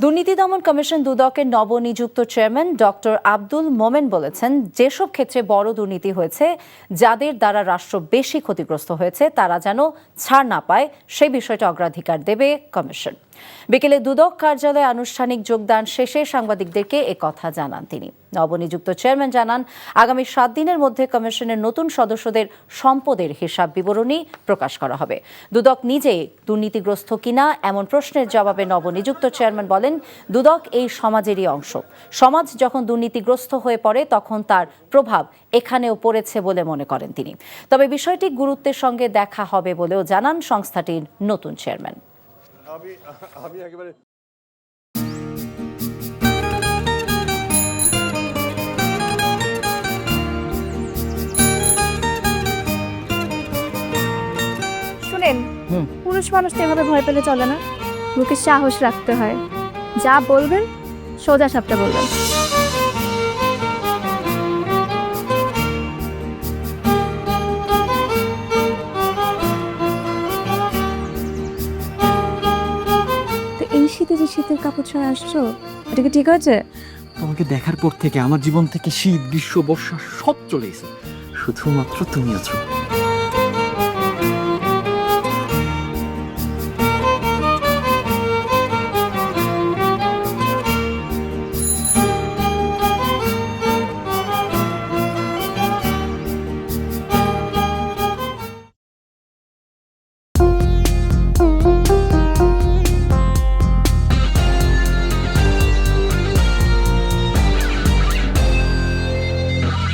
দুর্নীতি দমন কমিশন দুদকের নবনিযুক্ত চেয়ারম্যান ডক্টর আব্দুল মোমেন বলেছেন, যেসব ক্ষেত্রে বড় দুর্নীতি হয়েছে, যাদের দ্বারা রাষ্ট্র বেশি ক্ষতিগ্রস্ত হয়েছে, তারা যেন ছাড় না পায় সেই বিষয়টা অগ্রাধিকার দেবে কমিশন। বিকেলে দুদক কার্যালয়ে আনুষ্ঠানিক যোগদান শেষে সাংবাদিকদেরকে একথা জানান তিনি। নবনিযুক্ত চেয়ারম্যান জানান, আগামী 7 দিনের মধ্যে কমিশনের নতুন সদস্যদের সম্পদের হিসাব বিবরণী প্রকাশ করা হবে। দুদক নিজেই দুর্নীতিগ্রস্ত কিনা এমন প্রশ্নের জবাবে নবনিযুক্ত চেয়ারম্যান বলেন, দুদক এই সমাজেরই অংশ। সমাজ যখন দুর্নীতিগ্রস্ত হয়ে পড়ে তখন তার প্রভাব এখানেও পড়েছে বলে মনে করেন তিনি। তবে বিষয়টি গুরুত্বের সঙ্গে দেখা হবে বলেও জানান সংস্থাটির নতুন চেয়ারম্যান। শুনেন, পুরুষ মানুষ তো এভাবে ভয় পেলে চলে না, মুখে সাহস রাখতে হয়। যা বলবেন সোজা সাপটা বলবেন। তো এই শীতে যে শীতের কাপড় ছাড়া আসছো, এটা কি ঠিক আছে? তোমাকে দেখার পর থেকে আমার জীবন থেকে শীত, গ্রীষ্ম, বর্ষা সব চলে গেছে, শুধুমাত্র তুমি আছো।